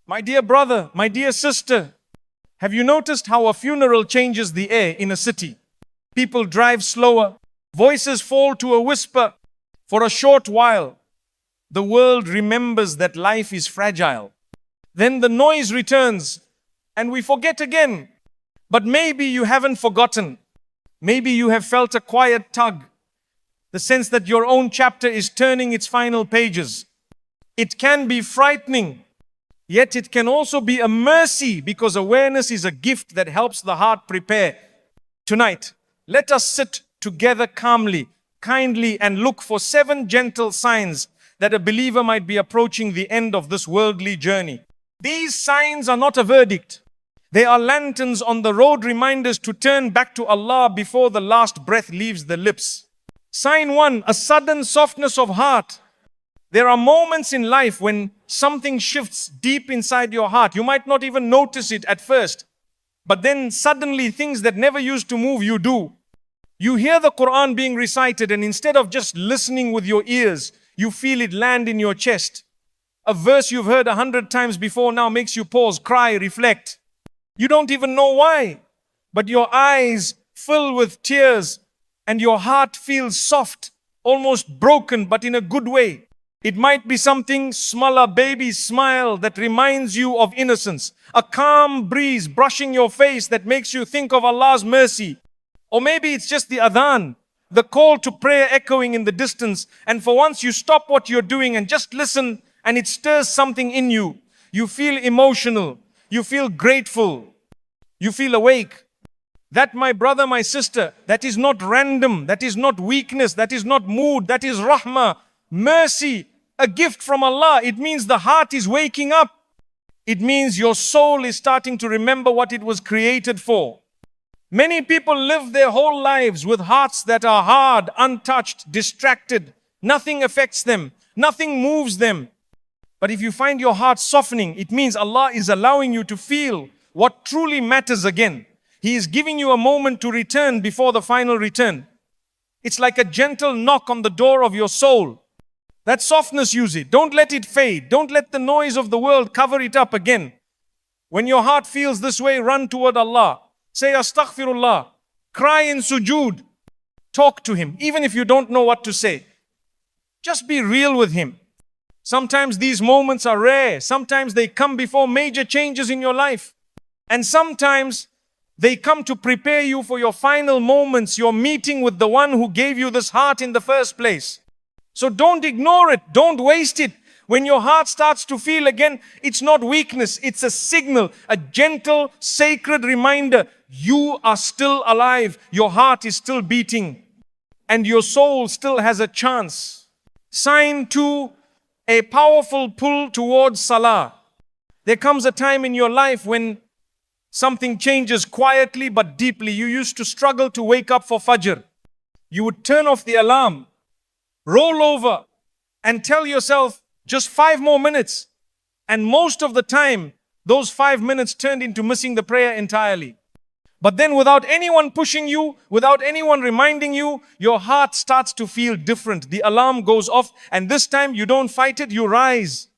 My dear brother, my dear sister, have you noticed how a funeral changes the air in a city? People drive slower, voices fall to a whisper. For a short while, the world remembers that life is fragile. Then the noise returns and we forget again. But maybe you haven't forgotten. Maybe you have felt a quiet tug, the sense that your own chapter is turning its final pages. It can be frightening, yet it can also be a mercy, because awareness is a gift that helps the heart prepare. Tonight, let us sit together calmly, kindly, and look for 7 gentle signs that a believer might be approaching the end of this worldly journey. These signs are not a verdict. They are lanterns on the road, reminders to turn back to Allah before the last breath leaves the lips. Sign 1, a sudden softness of heart. There are moments in life when something shifts deep inside your heart. You might not even notice it at first, but then suddenly things that never used to move you do. You hear the Quran being recited, and instead of just listening with your ears, you feel it land in your chest. A verse you've heard 100 times before now makes you pause, cry, reflect. You don't even know why, but your eyes fill with tears and your heart feels soft, almost broken, but in a good way. It might be something small, a baby's smile that reminds you of innocence, a calm breeze brushing your face that makes you think of Allah's mercy. Or maybe it's just the adhan, the call to prayer echoing in the distance, and for once you stop what you're doing and just listen, and it stirs something in you. You feel emotional. You feel grateful. You feel awake. That, my brother, my sister, that is not random. That is not weakness. That is not mood. That is rahmah, mercy, a gift from Allah. It means the heart is waking up. It means your soul is starting to remember what it was created for. Many people live their whole lives with hearts that are hard, untouched, distracted. Nothing affects them. Nothing moves them. But if you find your heart softening, it means Allah is allowing you to feel what truly matters again. He is giving you a moment to return before the final return. It's like a gentle knock on the door of your soul. That softness, use it. Don't let it fade. Don't let the noise of the world cover it up again. When your heart feels this way, run toward Allah. Say astaghfirullah. Cry in sujood. Talk to Him, even if you don't know what to say. Just be real with Him. Sometimes these moments are rare. Sometimes they come before major changes in your life. And sometimes they come to prepare you for your final moments, your meeting with the one who gave you this heart in the first place. So don't ignore it. Don't waste it. When your heart starts to feel again, it's not weakness. It's a signal, a gentle, sacred reminder. You are still alive. Your heart is still beating. And your soul still has a chance. Sign 2, a powerful pull towards Salah. There comes a time in your life when something changes quietly but deeply. You used to struggle to wake up for Fajr. You would turn off the alarm, roll over, and tell yourself, just 5 more minutes. And most of the time, those 5 minutes turned into missing the prayer entirely. But then without anyone pushing you, without anyone reminding you, your heart starts to feel different. The alarm goes off, and this time you don't fight it, you rise.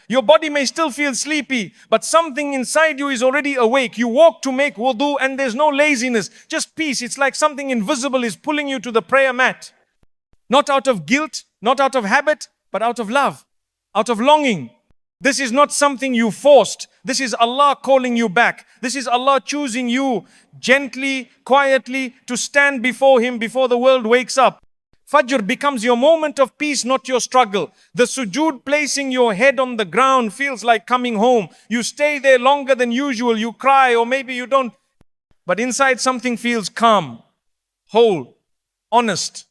Your body may still feel sleepy, but something inside you is already awake. You walk to make wudu, and there's no laziness, just peace. It's like something invisible is pulling you to the prayer mat. Not out of guilt, not out of habit, but out of love, out of longing. This is not something you forced. This is Allah calling you back. This is Allah choosing you gently, quietly to stand before Him before the world wakes up. Fajr becomes your moment of peace, not your struggle. The sujood, placing your head on the ground, feels like coming home. You stay there longer than usual. You cry, or maybe you don't. But inside something feels calm, whole, honest.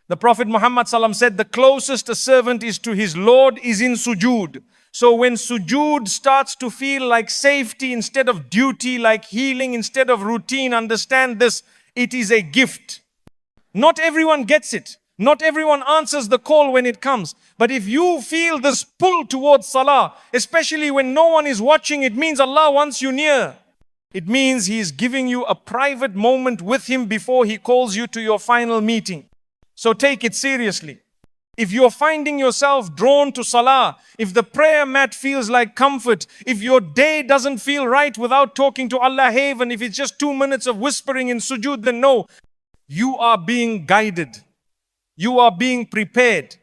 The Prophet Muhammad ﷺ said, the closest a servant is to his Lord is in sujood. So when sujood starts to feel like safety instead of duty, like healing instead of routine, understand this, it is a gift. Not everyone gets it. Not everyone answers the call when it comes. But if you feel this pull towards Salah, especially when no one is watching, it means Allah wants you near. It means He is giving you a private moment with Him before He calls you to your final meeting. So take it seriously. If you're finding yourself drawn to Salah, if the prayer mat feels like comfort, if your day doesn't feel right without talking to Allah Haven, if it's just 2 minutes of whispering in sujood, then no, you are being guided. You are being prepared.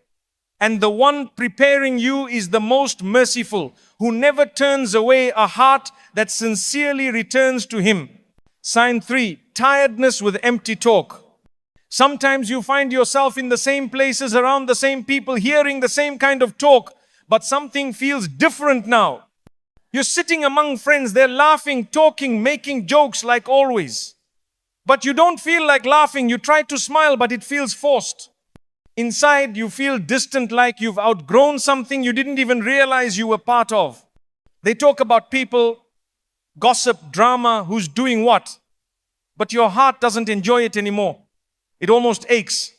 And the one preparing you is the most merciful, who never turns away a heart that sincerely returns to Him. Sign 3, tiredness with empty talk. Sometimes you find yourself in the same places, around the same people, hearing the same kind of talk, but something feels different now. You're sitting among friends, they're laughing, talking, making jokes like always. But you don't feel like laughing, you try to smile, but it feels forced. Inside, you feel distant, like you've outgrown something you didn't even realize you were part of. They talk about people, gossip, drama, who's doing what, but your heart doesn't enjoy it anymore. It almost aches.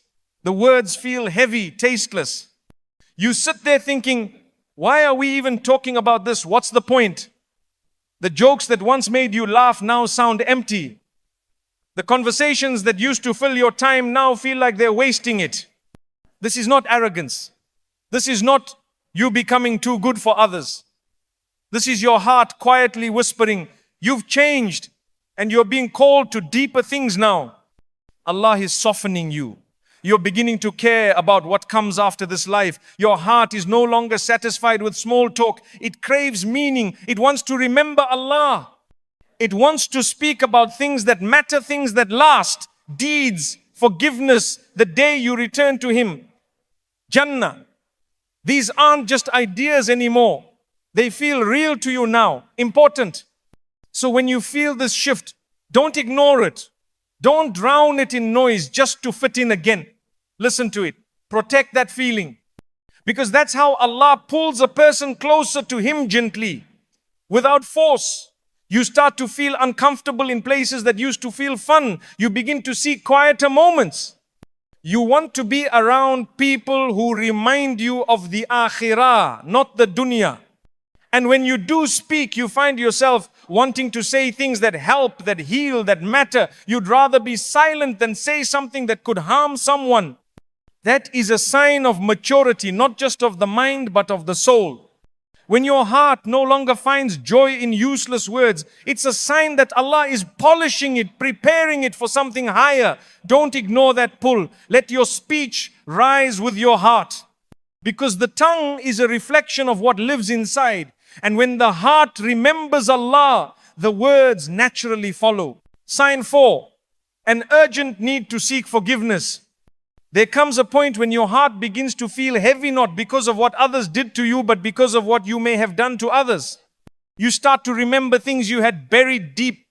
The words feel heavy, tasteless. You sit there thinking, why are we even talking about this? What's the point? The jokes that once made you laugh now sound empty. The conversations that used to fill your time now feel like they're wasting it. This is not arrogance. This is not you becoming too good for others. This is your heart quietly whispering, you've changed and you're being called to deeper things now. Allah is softening you. You're beginning to care about what comes after this life. Your heart is no longer satisfied with small talk. It craves meaning. It wants to remember Allah. It wants to speak about things that matter, things that last, deeds, forgiveness, the day you return to Him. Jannah. These aren't just ideas anymore. They feel real to you now, important. So when you feel this shift, don't ignore it. Don't drown it in noise just to fit in again. Listen to it. Protect that feeling. Because that's how Allah pulls a person closer to Him gently, without force. You start to feel uncomfortable in places that used to feel fun. You begin to seek quieter moments. You want to be around people who remind you of the Akhirah, not the Dunya. And when you do speak, you find yourself wanting to say things that help, that heal, that matter. You'd rather be silent than say something that could harm someone. That is a sign of maturity, not just of the mind, but of the soul. When your heart no longer finds joy in useless words, it's a sign that Allah is polishing it, preparing it for something higher. Don't ignore that pull. Let your speech rise with your heart. Because the tongue is a reflection of what lives inside. And when the heart remembers Allah, the words naturally follow. Sign 4, an urgent need to seek forgiveness. There comes a point when your heart begins to feel heavy, not because of what others did to you, but because of what you may have done to others. You start to remember things you had buried deep,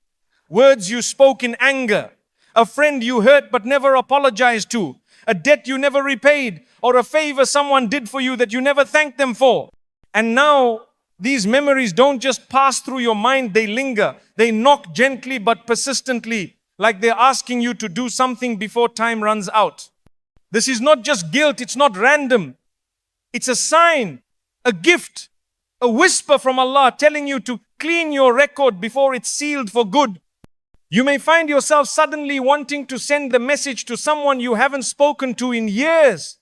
words you spoke in anger, a friend you hurt but never apologized to, a debt you never repaid, or a favor someone did for you that you never thanked them for. And now, these memories don't just pass through your mind, they linger. They knock gently but persistently, like they're asking you to do something before time runs out. This is not just guilt, it's not random. It's a sign, a gift, a whisper from Allah telling you to clean your record before it's sealed for good. You may find yourself suddenly wanting to send the message to someone you haven't spoken to in years.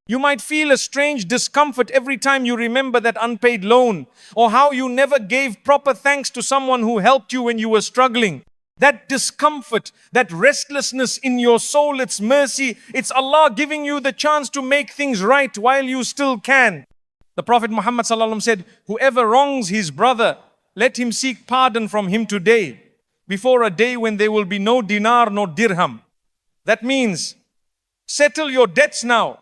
You might feel a strange discomfort every time you remember that unpaid loan, or how you never gave proper thanks to someone who helped you when you were struggling. That discomfort, that restlessness in your soul, it's mercy. It's Allah giving you the chance to make things right while you still can. The Prophet Muhammad ﷺ said, whoever wrongs his brother, let him seek pardon from him today, before a day when there will be no dinar, no dirham. That means, settle your debts now.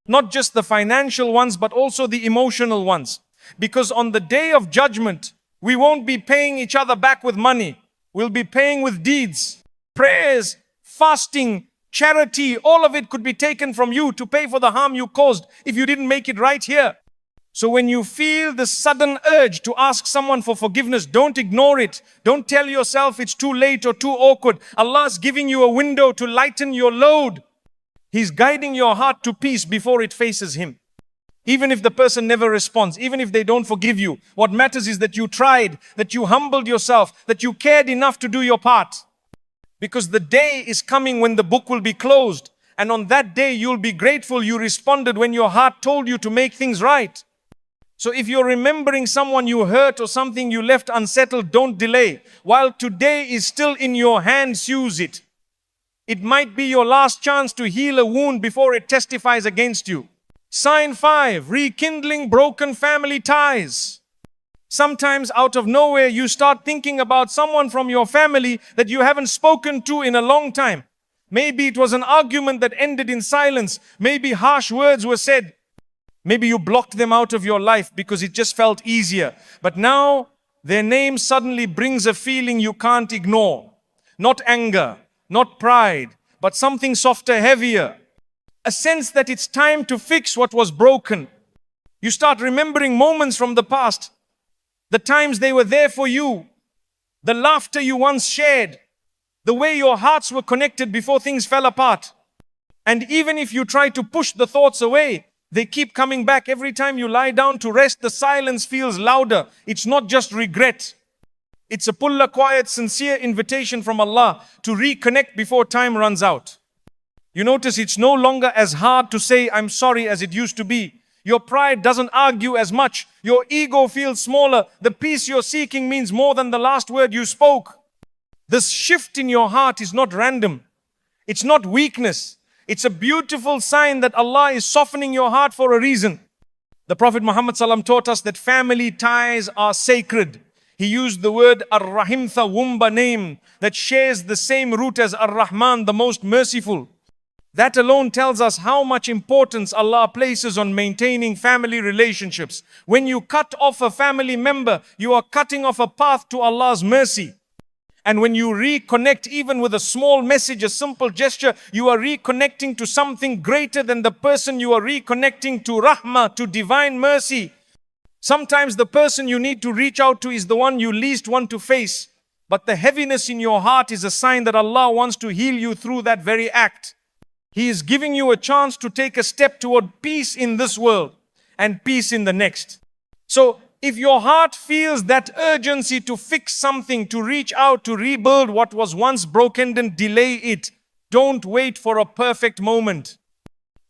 Not just the financial ones, but also the emotional ones. Because on the day of judgment, we won't be paying each other back with money. We'll be paying with deeds, prayers, fasting, charity. All of it could be taken from you to pay for the harm you caused if you didn't make it right here. So when you feel the sudden urge to ask someone for forgiveness, don't ignore it. Don't tell yourself it's too late or too awkward. Allah's giving you a window to lighten your load. He's guiding your heart to peace before it faces Him. Even if the person never responds, even if they don't forgive you, what matters is that you tried, that you humbled yourself, that you cared enough to do your part. Because the day is coming when the book will be closed And on that day, you'll be grateful you responded when your heart told you to make things right. So if you're remembering someone you hurt or something you left unsettled, don't delay. While today is still in your hands, use it. It might be your last chance to heal a wound before it testifies against you. Sign 5, rekindling broken family ties. Sometimes out of nowhere, you start thinking about someone from your family that you haven't spoken to in a long time. Maybe it was an argument that ended in silence. Maybe harsh words were said. Maybe you blocked them out of your life because it just felt easier. But now, their name suddenly brings a feeling you can't ignore. Not anger, not pride, but something softer, heavier. A sense that it's time to fix what was broken. You start remembering moments from the past. The times they were there for you. The laughter you once shared. The way your hearts were connected before things fell apart. And even if you try to push the thoughts away, they keep coming back. Every time you lie down to rest, the silence feels louder. It's not just regret. It's a quiet, sincere invitation from Allah to reconnect before time runs out. You notice it's no longer as hard to say I'm sorry as it used to be. Your pride doesn't argue as much. Your ego feels smaller. The peace you're seeking means more than the last word you spoke. This shift in your heart is not random. It's not weakness. It's a beautiful sign that Allah is softening your heart for a reason. The Prophet Muhammad ﷺ taught us that family ties are sacred. He used the word Ar-Rahim, Thawumba name that shares the same root as Ar-Rahman, the most merciful. That alone tells us how much importance Allah places on maintaining family relationships. When you cut off a family member, you are cutting off a path to Allah's mercy. And when you reconnect, even with a small message, a simple gesture, you are reconnecting to something greater than the person. You are reconnecting to rahmah, to divine mercy. Sometimes the person you need to reach out to is the one you least want to face. But the heaviness in your heart is a sign that Allah wants to heal you through that very act. He is giving you a chance to take a step toward peace in this world and peace in the next. So, if your heart feels that urgency to fix something, to reach out, to rebuild what was once broken, then delay it. Don't wait for a perfect moment.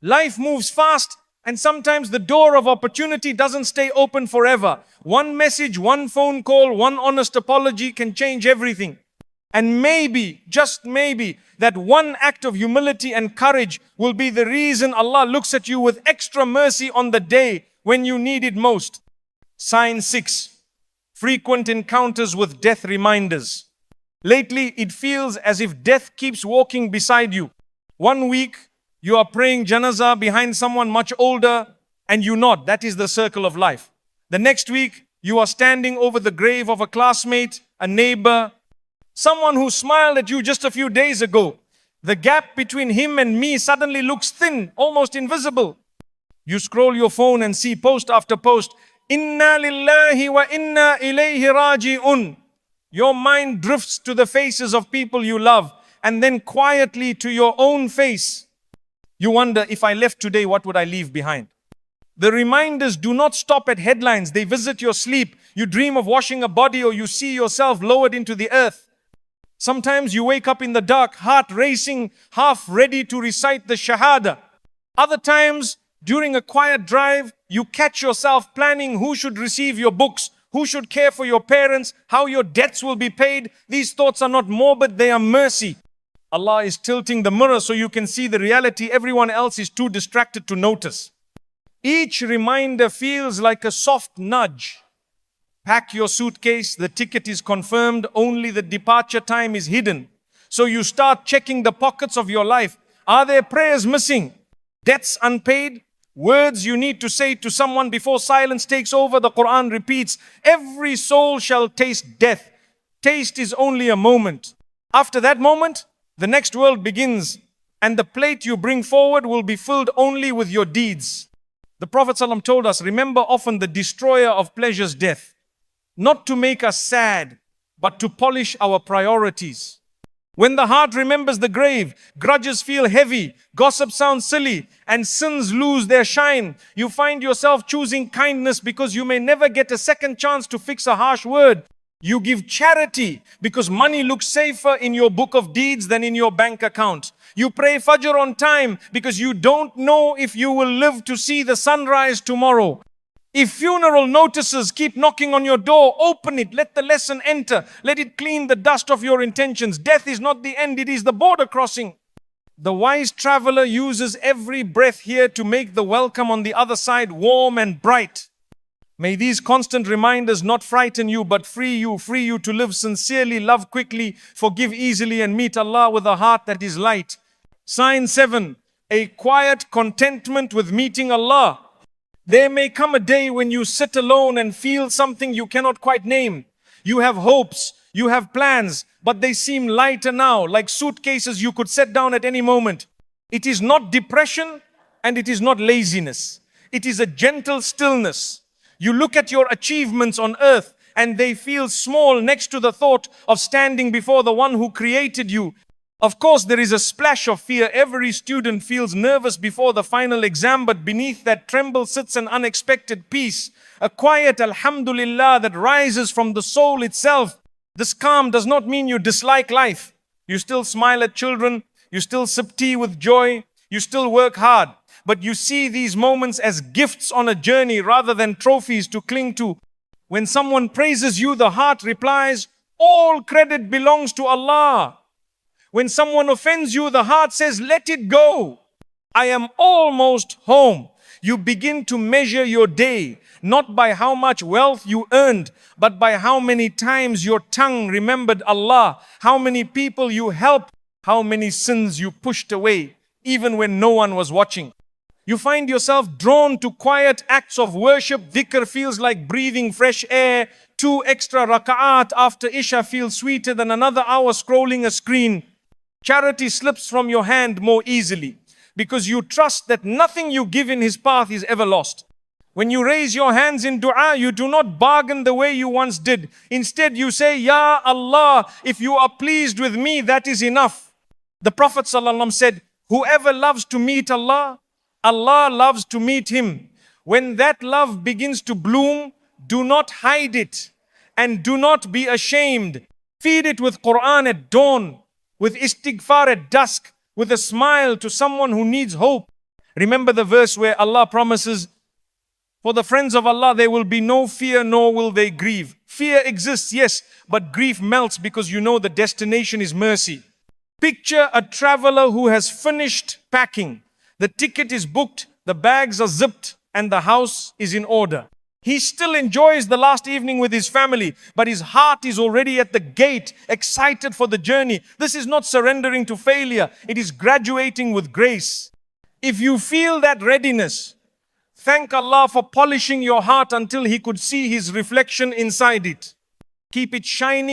Life moves fast, and sometimes the door of opportunity doesn't stay open forever. One message, one phone call, one honest apology can change everything. And maybe, just maybe, that one act of humility and courage will be the reason Allah looks at you with extra mercy on the day when you need it most. Sign 6. Frequent encounters with death reminders. Lately, it feels as if death keeps walking beside you. One week, you are praying janazah behind someone much older and you nod. That is the circle of life. The next week, you are standing over the grave of a classmate, a neighbor, someone who smiled at you just a few days ago. The gap between him and me suddenly looks thin, almost invisible. You scroll your phone and see post after post. Inna lillahi wa inna ilayhi raji'un. Your mind drifts to the faces of people you love and then quietly to your own face. You wonder, if I left today, what would I leave behind? The reminders do not stop at headlines. They visit your sleep. You dream of washing a body or you see yourself lowered into the earth. Sometimes you wake up in the dark, heart racing, half ready to recite the Shahada. Other times, during a quiet drive, you catch yourself planning who should receive your books, who should care for your parents, how your debts will be paid. These thoughts are not morbid, they are mercy. Allah is tilting the mirror so you can see the reality everyone else is too distracted to notice. Each reminder feels like a soft nudge. Pack your suitcase, the ticket is confirmed, only the departure time is hidden. So you start checking the pockets of your life. Are there prayers missing? Debts unpaid? Words you need to say to someone before silence takes over? The Quran repeats, every soul shall taste death. Taste is only a moment. After that moment, the next world begins, and the plate you bring forward will be filled only with your deeds. The Prophet ﷺ told us, remember often the destroyer of pleasures, death. Not to make us sad, but to polish our priorities. When the heart remembers the grave, grudges feel heavy, gossip sounds silly, and sins lose their shine. You find yourself choosing kindness because you may never get a second chance to fix a harsh word. You give charity because money looks safer in your book of deeds than in your bank account. You pray Fajr on time because you don't know if you will live to see the sunrise tomorrow. If funeral notices keep knocking on your door, open it, let the lesson enter, let it clean the dust of your intentions. Death is not the end, it is the border crossing. The wise traveler uses every breath here to make the welcome on the other side warm and bright. May these constant reminders not frighten you, but free you to live sincerely, love quickly, forgive easily, and meet Allah with a heart that is light. Sign 7, a quiet contentment with meeting Allah. There may come a day when you sit alone and feel something you cannot quite name. You have hopes, you have plans, but they seem lighter now, like suitcases you could set down at any moment. It is not depression and it is not laziness. It is a gentle stillness. You look at your achievements on earth and they feel small next to the thought of standing before the one who created you. Of course, there is a splash of fear. Every student feels nervous before the final exam, but beneath that tremble sits an unexpected peace, a quiet alhamdulillah that rises from the soul itself. This calm does not mean you dislike life. You still smile at children, you still sip tea with joy, you still work hard. But you see these moments as gifts on a journey rather than trophies to cling to. When someone praises you, the heart replies, all credit belongs to Allah. When someone offends you, the heart says, let it go. I am almost home. You begin to measure your day, not by how much wealth you earned, but by how many times your tongue remembered Allah, how many people you helped, how many sins you pushed away, even when no one was watching. You find yourself drawn to quiet acts of worship. Dhikr feels like breathing fresh air. 2 extra raka'at after Isha feels sweeter than another hour scrolling a screen. Charity slips from your hand more easily because you trust that nothing you give in His path is ever lost. When you raise your hands in dua, you do not bargain the way you once did. Instead, you say, Ya Allah, if you are pleased with me, that is enough. The Prophet ﷺ said, whoever loves to meet Allah, Allah loves to meet him. When that love begins to bloom, do not hide it and do not be ashamed. Feed it with Quran at dawn, with istighfar at dusk, with a smile to someone who needs hope. Remember the verse where Allah promises, for the friends of Allah there will be no fear nor will they grieve. Fear exists, yes, but grief melts because you know the destination is mercy. Picture a traveler who has finished packing. The ticket is booked, the bags are zipped, and the house is in order. He still enjoys the last evening with his family, but his heart is already at the gate, excited for the journey. This is not surrendering to failure, it is graduating with grace. If you feel that readiness, thank Allah for polishing your heart until He could see His reflection inside it. Keep it shining.